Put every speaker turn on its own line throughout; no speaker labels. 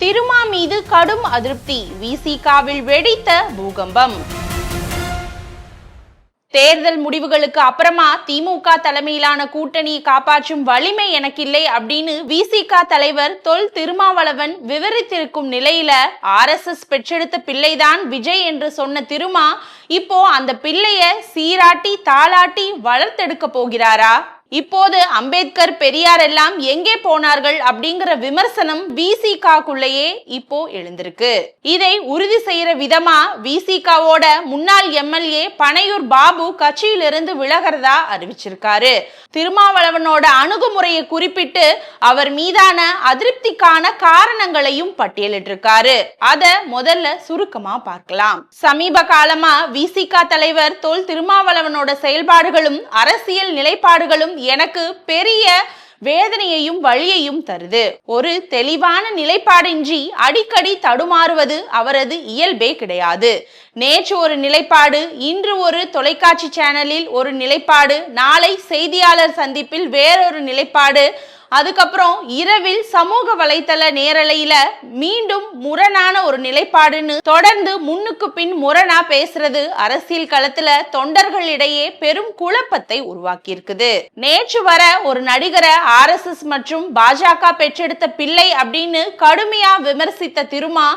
திருமா மீது கடும் அதிருப்தி, விசிகாவில் வெடித்த பூகம்பம். தேர்தல் முடிவுகளுக்கு அப்புறமா திமுக தலைமையிலான கூட்டணியை காப்பாற்றும் வலிமை எனக்கு இல்லை அப்படின்னு விசிக தலைவர் தொல் திருமாவளவன் விவரித்திருக்கும் நிலையில RSS பெற்றெடுத்த பிள்ளைதான் விஜய் என்று சொன்ன திருமா இப்போ அந்த பிள்ளைய சீராட்டி தாளாட்டி வளர்த்தெடுக்க போகிறாரா? இப்போது அம்பேத்கர் பெரியார் எல்லாம் எங்கே போனார்கள் அப்படிங்கிற விமர்சனம் விசிகாக்குள்ளேயே இப்போ எழுந்திருக்கு. இதை உறுதி செய்யற விதமா விசிகாவோட முன்னாள் MLA பனையூர் பாபு கட்சியிலிருந்து விலகிறதா அறிவிச்சிருக்காரு. திருமாவளவனோட அணுகுமுறையை குறிப்பிட்டு அவர் மீதான அதிருப்திக்கான காரணங்களையும் பட்டியலிட்டிருக்காரு. அத முதல்ல சுருக்கமா பார்க்கலாம். சமீப காலமா விசிக தலைவர் தொல் திருமாவளவனோட செயல்பாடுகளும் அரசியல் நிலைப்பாடுகளும் எனக்கு பெரிய வேதனையையும் வழியையும் தருது. ஒரு தெளிவான நிலைப்பாடின்றி அடிக்கடி தடுமாறுவது அவரது இயல்பே கிடையாது. நேற்று ஒரு நிலைப்பாடு, இன்று ஒரு தொலைக்காட்சி சேனலில் ஒரு நிலைப்பாடு, நாளை செய்தியாளர் சந்திப்பில் வேறொரு நிலைப்பாடு, அதுக்கப்புறம் இரவில் சமூக வலைத்தள நேரலையில மீண்டும் முரணான ஒரு நிலைப்பாடுன்னு தொடர்ந்து முன்னுக்கு பின் முரணா பேசுறது அரசியல் களத்துல தொண்டர்களிடையே பெரும் குழப்பத்தை உருவாக்கி இருக்குது. நேற்று வர ஒரு நடிகரை RSS மற்றும் பாஜக பெற்றெடுத்த பிள்ளை அப்படின்னு கடுமையா விமர்சித்த திருமா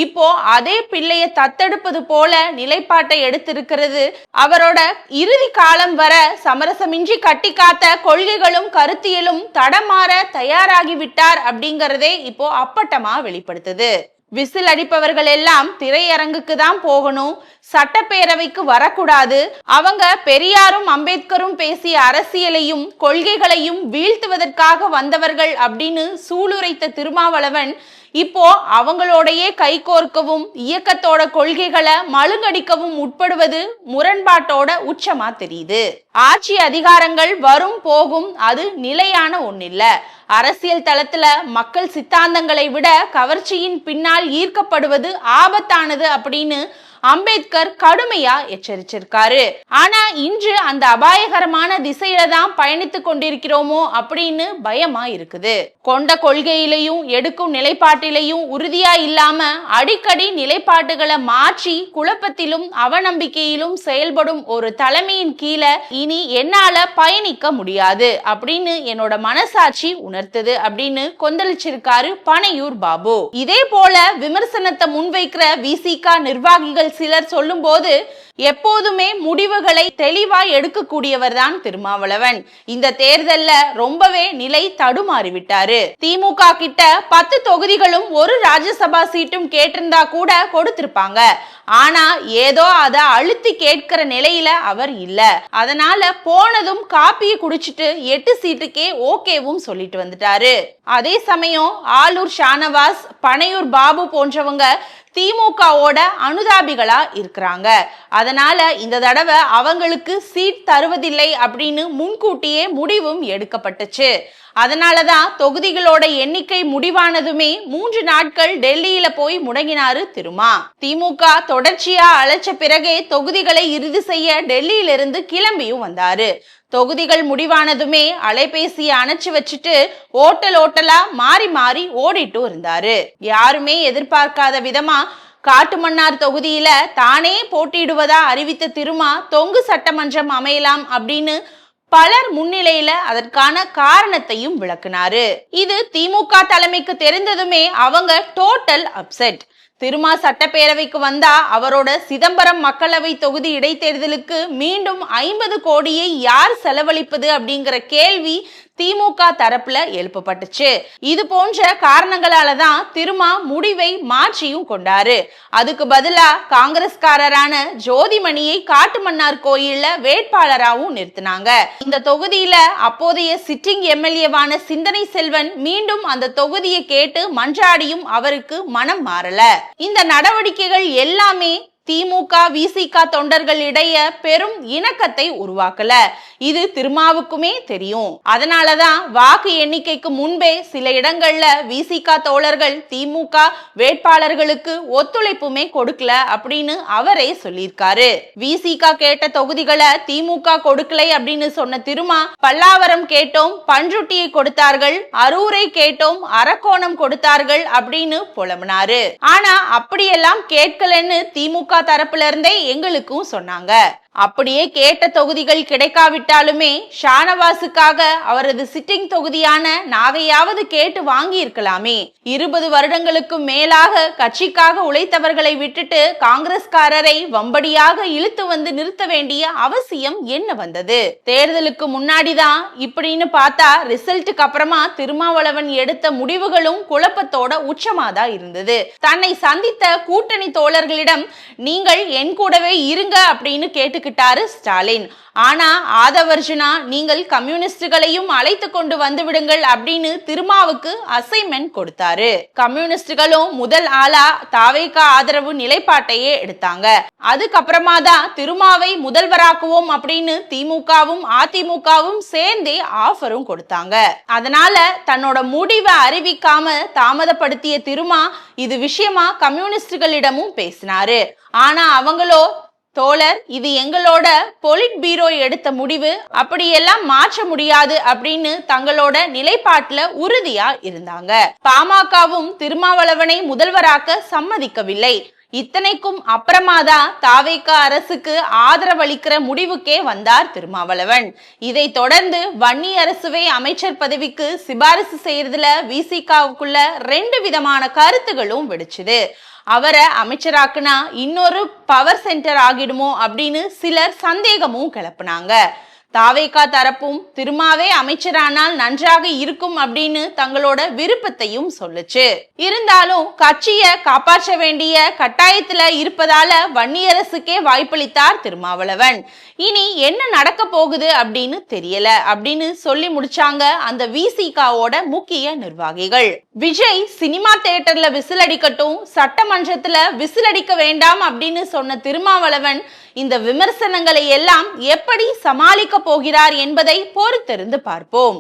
இப்போ அதே பிள்ளைய தத்தெடுப்பது போல நிலைப்பாட்டை எடுத்திருக்கிறது. அவரோட இறுதி காலம் வர சமரசமின்றி கட்டி காத்த கொள்கைகளும் கருத்தியலும் தடமாற தயாராகிவிட்டார் அப்படிங்கறதே இப்போ அப்பட்டமா வெளிப்படுத்துது. விசில் அடிப்பவர்கள் எல்லாம் திரையரங்குக்கு தான் போகணும், சட்டப்பேரவைக்கு வரக்கூடாது, அவங்க பெரியாரும் அம்பேத்கரும் பேசிய அரசியலையும் கொள்கைகளையும் வீழ்த்துவதற்காக வந்தவர்கள் அப்படின்னு சூளுரைத்த திருமாவளவன் இப்போ அவங்களோடையே கைகோர்க்கவும் இயக்கத்தோட கொள்கைகளை மழுங்கடிக்கவும் உட்படுவது முரண்பாட்டோட உச்சமா தெரியுது. ஆட்சி அதிகாரங்கள் வரும் போகும், அது நிலையான ஒன்னில்ல. அரசியல் தளத்துல மக்கள் சித்தாந்தங்களை விட கவர்ச்சியின் பின்னால் ஈர்க்கப்படுவது ஆபத்தானது அப்படின்னு அம்பேத்கர் கடுமையா எச்சரிச்சிருக்காரு. ஆனா இன்று அந்த அபாயகரமான திசையில தான் பயணித்து கொண்டிருக்கிறோமோ அப்படின்னு பயமா இருக்குது. கொண்ட கொள்கையிலையும் எடுக்கும் நிலைப்பாட்டிலையும் உறுதியா இல்லாம அடிக்கடி நிலைப்பாட்டுகளை மாற்றி குழப்பத்திலும் அவநம்பிக்கையிலும் செயல்படும் ஒரு தலைமையின் கீழே இனி என்னால பயணிக்க முடியாது அப்படின்னு என்னோட மனசாட்சி உணர்த்துது அப்படின்னு கொந்தளிச்சிருக்காரு பனையூர் பாபு. இதே போல விமர்சனத்தை முன்வைக்கிற விசிக நிர்வாகிகள் சிலர் சொல்லும் போது எப்போதுமே முடிவுகளை தெளிவாய் எடுக்கக்கூடியவர் தான் திருமாவளவன். இந்த தேர்தல்ல ரொம்பவே நிலை தடுமாறிவிட்டாரு. திமுக கிட்ட 10 தொகுதிகளும் ஒரு ராஜ்யசபா சீட்டும் கேட்டிருந்தா கூட கொடுத்திருப்பாங்க. ஆனா ஏதோ அதை அழுத்தி கேட்கிற நிலையில அவர் இல்ல. அதனால போனதும் காப்பியை குடிச்சிட்டு 8 சீட்டுக்கே ஓகேவும் சொல்லிட்டு வந்துட்டாரு. அதே சமயம் ஆலூர் ஷானவாஸ், பனையூர் பாபு போன்றவங்க திமுகவோட அனுதாபிகளா இருக்கிறாங்க. அதனால இந்த தடவை அவங்களுக்கு சீட் தருவதில்லை அப்படின்னு முன்கூட்டியே முடிவும் எடுக்கப்பட்டுச்சு. அதனாலதான் தொகுதிகளோட எண்ணிக்கை முடிவானதுமே 3 நாட்கள் டெல்லியில போய் முடங்கினாரு திருமா. திமுக தொடர்ச்சியா அழைச்ச பிறகே தொகுதிகளை இறுதி செய்ய டெல்லியிலிருந்து கிளம்பியும் வந்தாரு. தொகுதிகள் முடிவானதுமே அலைபேசியை அணைச்சு வச்சுட்டு ஓட்டலா மாறி மாறி ஓடிட்டு இருந்தாரு. யாருமே எதிர்பார்க்காத விதமா காட்டுமன்னார் தொகுதியில தானே போட்டியிடுவதா அறிவித்த திருமா தொங்கு சட்டமன்றம் அமையலாம் அப்படின்னு பலர் முன்னிலையில அதற்கான காரணத்தையும் விளக்குனாரு. இது திமுக தலைமைக்கு தெரிந்ததுமே அவங்க டோட்டல் அப்செட். திருமா சட்டப்பேரவைக்கு வந்தா அவரோட சிதம்பரம் மக்களவை தொகுதி இடைத்தேர்தலுக்கு மீண்டும் 50 கோடியை யார் செலவழிப்பது அப்படிங்கிற கேள்வி திமுக தரப்புல எழுப்பப்பட்டுச்சு. இது போன்ற காரணங்களாலதான் திருமா முடிவை மாற்றியும் கொண்டாரு. அதுக்கு பதிலா காங்கிரஸ்காரரான ஜோதிமணியை காட்டுமன்னார் கோயில்ல வேட்பாளராகவும் நிறுத்தினாங்க. இந்த தொகுதியில அப்போதைய சிட்டிங் MLA-வான சிந்தனை செல்வன் மீண்டும் அந்த தொகுதியை கேட்டு மன்றாடியும் அவருக்கு மனம் மாறல. இந்த நடவடிக்கைகள் எல்லாமே திமுக விசிக தொண்டர்களிடையே பெரும் இணக்கத்தை உருவாக்கல. இது திருமாவுக்குமே தெரியும். அதனாலதான் வாக்கு எண்ணிக்கைக்கு முன்பே சில இடங்கள்ல விசிக தோழர்கள் திமுக வேட்பாளர்களுக்கு ஒத்துழைப்புமே கொடுக்கல அப்படின்னு அவரே சொல்லியிருக்காரு. விசிக கேட்ட தொகுதிகளை திமுக கொடுக்கலை அப்படின்னு சொன்ன திருமா, பல்லாவரம் கேட்டோம் பண்ருட்டியை கொடுத்தார்கள், அரூரை கேட்டோம் அரக்கோணம் கொடுத்தார்கள் அப்படின்னு புலம்பினாரு. ஆனா அப்படியெல்லாம் கேட்கலன்னு திமுக தரப்புல இருந்தே எங்களுக்கும் சொன்னாங்க. அப்படியே கேட்ட தொகுதிகள் கிடைக்காவிட்டாலுமே ஷானவாசுக்காக அவரது சிட்டிங் தொகுதியான நாகையாவது கேட்டு வாங்கி இருக்கலாமே. 20 வருடங்களுக்கு மேலாக கட்சிக்காக உழைத்தவர்களை விட்டுட்டு காங்கிரஸ்காரரை வம்படியாக இழுத்து வந்து நிறுத்த வேண்டிய அவசியம் என்ன வந்தது? தேர்தலுக்கு முன்னாடிதான் இப்படின்னு பார்த்தா ரிசல்ட்டுக்கு அப்புறமா திருமாவளவன் எடுத்த முடிவுகளும் குழப்பத்தோட உச்சமாதான் இருந்தது. தன்னை சந்தித்த கூட்டணி தோழர்களிடம் நீங்கள் என் கூடவே இருங்க அப்படின்னு கேட்டு ஸ்டாலின். ஆனா ஆதவர்ஜுனா நீங்கள் கம்யூனிஸ்டுகளையும் அழைத்து கொண்டு வந்து விடுங்கள் அப்படின்னு திருமாவுக்கு அசைன்மெண்ட் கொடுத்தாரு. கம்யூனிஸ்டுகளும் முதல் ஆளா தாவேகா ஆதரவு நிலைப்பாட்டையே எடுத்தாங்க. அதுக்கப்புறமா தான் திருமாவை முதல்வராக்குவோம் அப்படின்னு திமுகவும் அதிமுகவும் சேர்ந்தே ஆஃபரும் கொடுத்தாங்க. அதனால தன்னோட முடிவை அறிவிக்காம தாமதப்படுத்திய திருமா இது விஷயமா கம்யூனிஸ்டுகளிடமும் பேசினாரு. ஆனா அவங்களோ, தோழர் இது எங்களோட பொலிட் பீரோ எடுத்த முடிவு, அப்படியெல்லாம் மாற்ற முடியாது அப்படின்னு தங்களோட நிலைப்பாட்டுல உறுதியா இருந்தாங்க. பாமகவும் திருமாவளவனை முதல்வராக்க சம்மதிக்கவில்லை. இத்தனைக்கும் அப்புறமாதான் தாவேகா அரசுக்கு ஆதரவளிக்கிற முடிவுக்கே வந்தார் திருமாவளவன். இதை தொடர்ந்து வன்னி அரசுவை அமைச்சர் பதவிக்கு சிபாரிசு செய்யறதுல விசிகாவுக்குள்ள 2 விதமான கருத்துகளும் வெடிச்சுது. அவரை அமைச்சராக்குனா இன்னொரு பவர் சென்டர் ஆகிடுமோ அப்படின்னு சிலர் சந்தேகமும் கிளப்புனாங்க. தாவேகா தரப்பும் திருமாவே அமைச்சரானால் நன்றாக இருக்கும் அப்படின்னு தங்களோட விருப்பத்தையும் சொல்லுச்சு. இருந்தாலும் கட்சியை காப்பாற்ற வேண்டிய கட்டாயத்துல இருப்பதால வன்னியரசுக்கே வாய்ப்பளித்தார் திருமாவளவன். இனி என்ன நடக்க போகுது அப்படின்னு தெரியல அப்படின்னு சொல்லி முடிச்சாங்க அந்த விசிகாவோட முக்கிய நிர்வாகிகள். விஜய் சினிமா தியேட்டர்ல விசில் அடிக்கட்டும், சட்டமன்றத்துல விசில் அடிக்க வேண்டாம் அப்படின்னு சொன்ன திருமாவளவன் இந்த விமர்சனங்களை எல்லாம் எப்படி சமாளிக்க போகிறார் என்பதை பொறுத்திருந்து பார்ப்போம்.